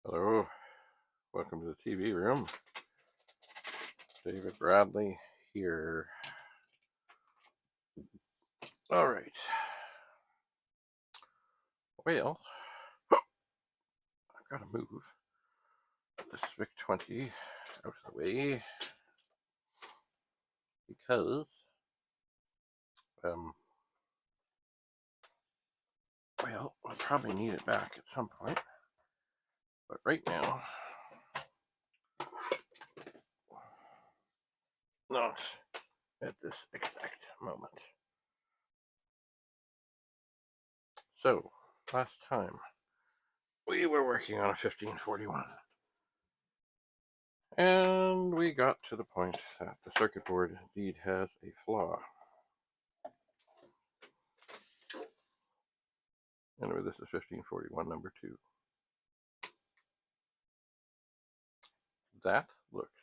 Hello, welcome to the TV room. David Bradley here. All right. Well, I've got to move this Vic-20 out of the way because, well, I'll probably need it back at some point. But right now, not at this exact moment. So, last time, we were working on a 1541. And we got to the point that the circuit board indeed has a flaw. Anyway, this is 1541 number 2. That looks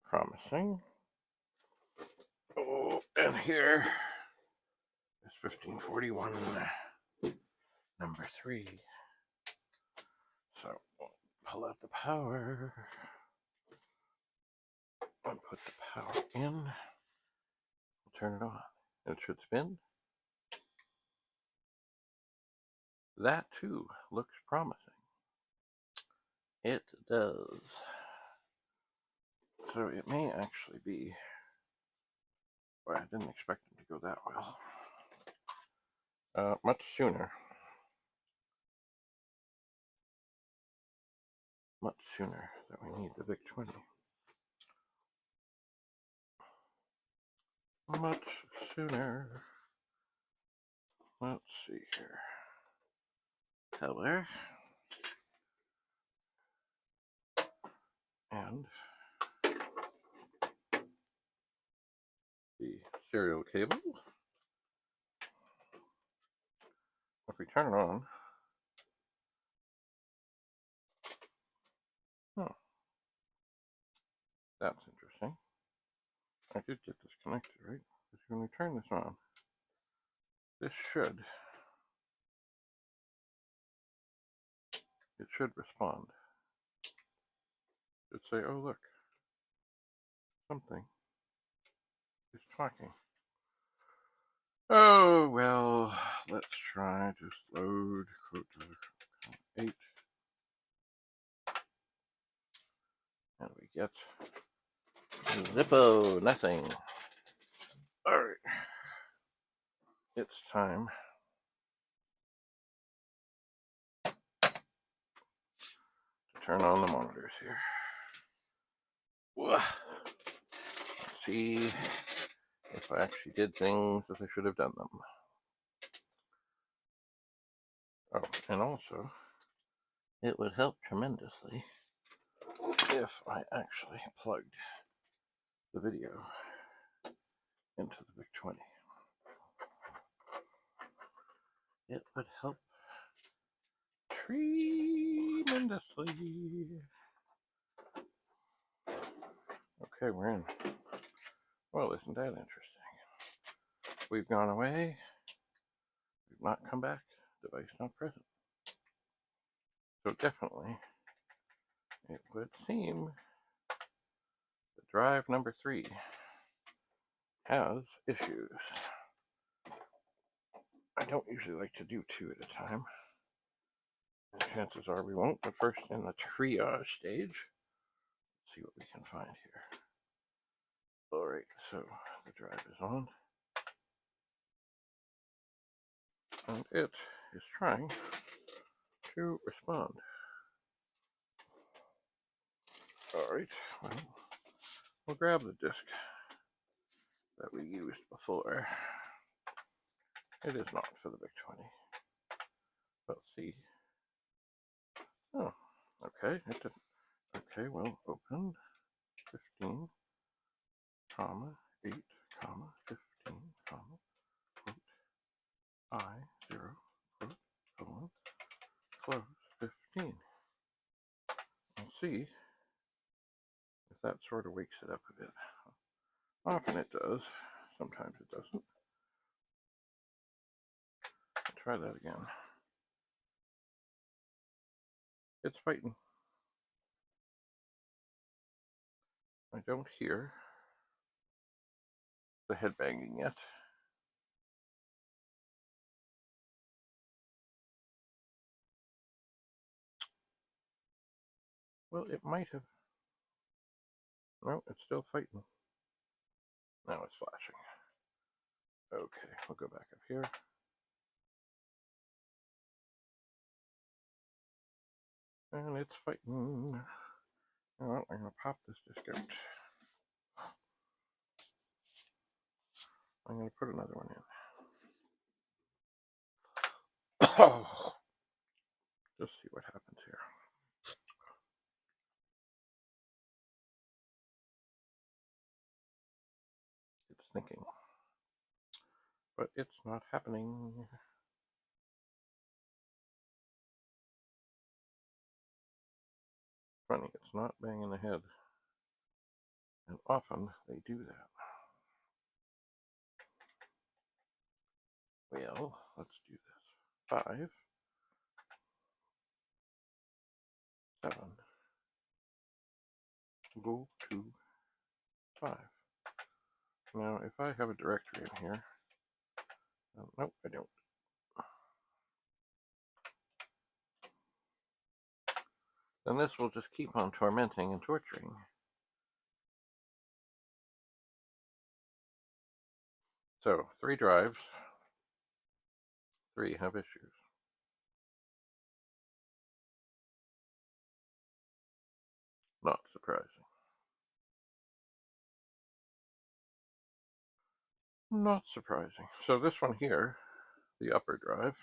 promising. Oh, and here is 1541 number 3. So we'll pull out the power and put the power in. We'll turn it on. It should spin. That too looks promising. It does. So it may actually be, well, I didn't expect it to go that well. Much sooner that we need the Vic-20. Much sooner. Let's see here. Color. And the serial cable. If we turn it on, that's interesting. I did get this connected, right? Because when we turn this on, this should respond. It should say, oh look, something is talking. Oh well, let's try just load quote 8. And we get Zippo, nothing. Alright. It's time to turn on the monitors here. Let's see if I actually did things as I should have done them. Oh, and also, it would help tremendously if I actually plugged the video into the Vic-20. It would help tremendously. Okay, we're in. Well, isn't that interesting? We've gone away. We've not come back. Device not present. So definitely, it would seem that drive number 3 has issues. I don't usually like to do 2 at a time. Chances are we won't, but first in the triage stage, let's see what we can find here. Alright, so the drive is on. And it is trying to respond. Alright, well, we'll grab the disk that we used before. It is not for the Vic-20. Let's see. Oh, okay, it didn't. Okay, well, open 15, comma, 8, comma, 15, comma, quote, I0, quote, colon, close 15. And see if that sort of wakes it up a bit. Often it does, sometimes it doesn't. I'll try that again. It's fighting. I don't hear the head banging yet. Well, it might have. No, it's still fighting. Now it's flashing. Okay, we'll go back up here. And it's fighting. Well, I'm going to pop this disc out. I'm going to put another one in. Oh, just see what happens here. It's thinking, but it's not happening. Funny, it's not banging the head. And often they do that. Well, let's do this. 5, 7, go to 5. Now, if I have a directory in here, nope, I don't. Then this will just keep on tormenting and torturing. So, 3 drives, 3 have issues. Not surprising. Not surprising. So this one here, the upper drive,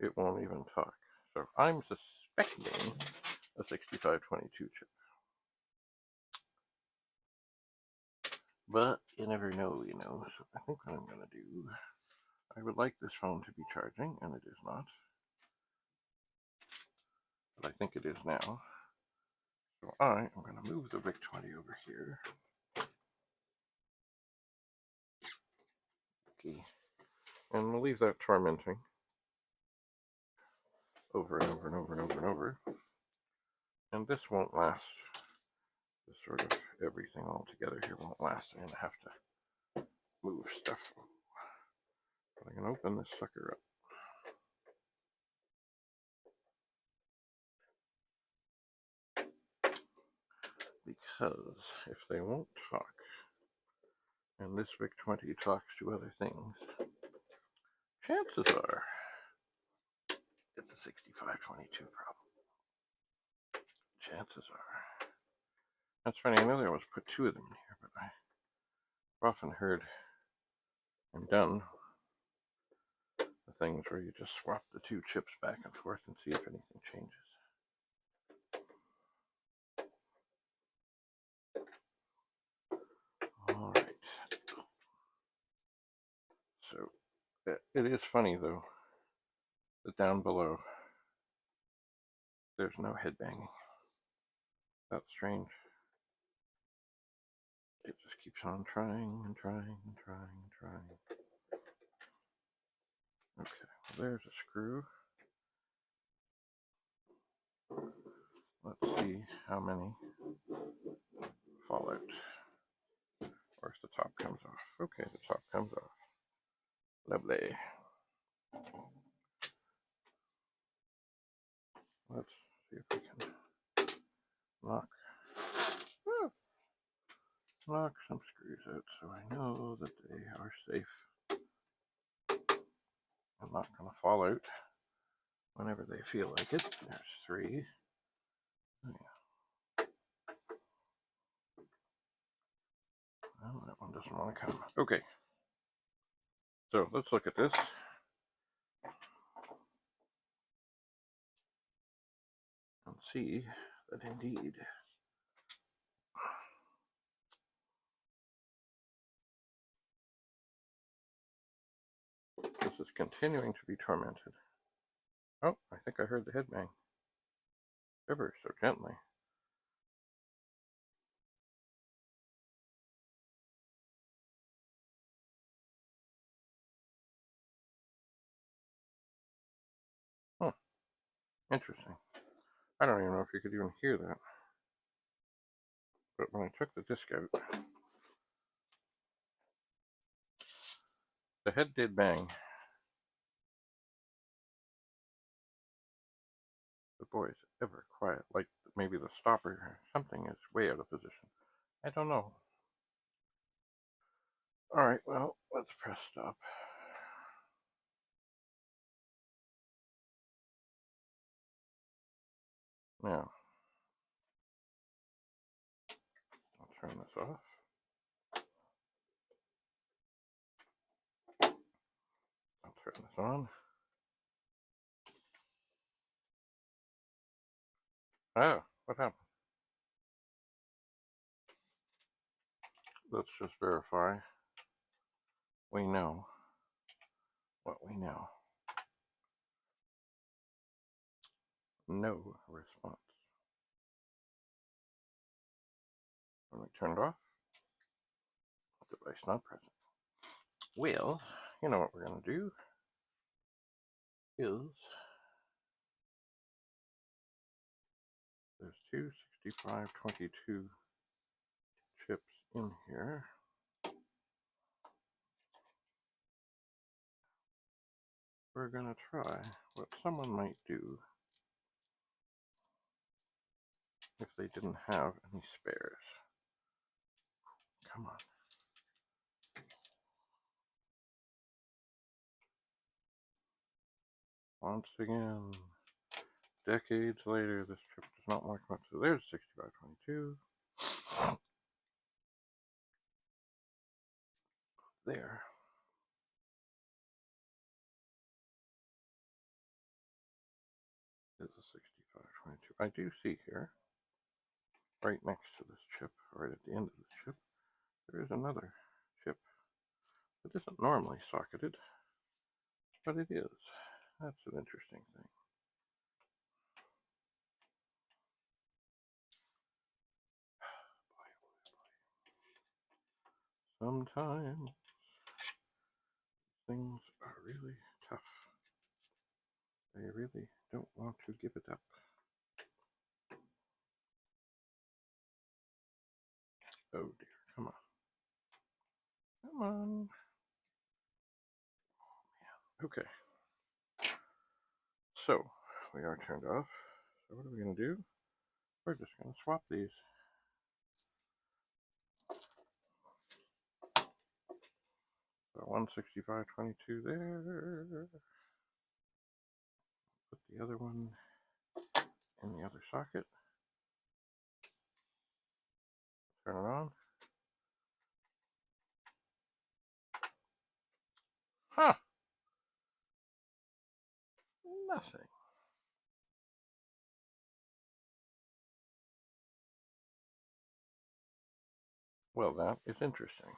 it won't even talk. So I'm suspecting a 6522 chip. But you never know, you know. So I think what I'm going to do, I would like this phone to be charging, and it is not. But I think it is now. So I am going to move the Vic-20 over here. Okay. And we'll leave that tormenting over and over and over and over and over. And this won't last. This sort of everything all together here won't last. I'm going to have to move stuff. But I'm going to open this sucker up. Because if they won't talk, and this Vic-20 talks to other things, chances are it's a 6522 problem. Chances are. That's funny, I know they always put 2 of them in here, but I've often heard and done the things where you just swap the 2 chips back and forth and see if anything changes. All right. So it is funny though that down below there's no head banging. That's strange. It just keeps on trying and trying and trying and trying. Okay, well, there's a screw. Let's see how many fall out. Or if the top comes off. Okay, the top comes off. Lovely. Let's see if we can knock some screws out so I know that they are safe. I'm not going to fall out whenever they feel like it. There's 3. Yeah. Well, that one doesn't want to come. Okay. So let's look at this. And see that indeed this is continuing to be tormented. Oh, I think I heard the head bang. Ever so gently. Interesting. I don't even know if you could even hear that. But when I took the disc out, the head did bang. But boy, is it ever quiet. Like maybe the stopper or something is way out of position. I don't know. Alright, well, let's press stop. Now, I'll turn this off. I'll turn this on. Oh, what happened? Let's just verify. We know what we know. No response. When we turn it off, device not present. Well, you know what we're going to do is there's two 6522 chips in here. We're going to try what someone might do if they didn't have any spares. Come on. Once again, decades later, this chip does not work much. So there's 6522. There. Is a 6522. I do see here, right next to this chip, right at the end of this chip, there is another chip that isn't normally socketed, but it is. That's an interesting thing. Sometimes things are really tough. They really don't want to give it up. Oh dear, come on. Come on. Oh man, okay. So, we are turned off. So what are we going to do? We're just going to swap these. So 16522 there. Put the other one in the other socket. Turn it on. Huh. Nothing. Well, that is interesting.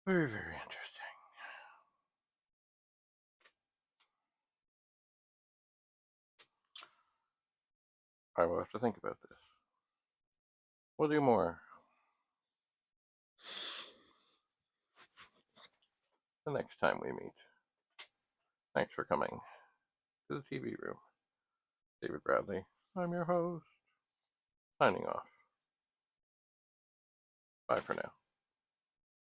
Very, very interesting. I will have to think about this. We'll do more the next time we meet. Thanks for coming to the TV room. David Bradley, I'm your host, signing off. Bye for now.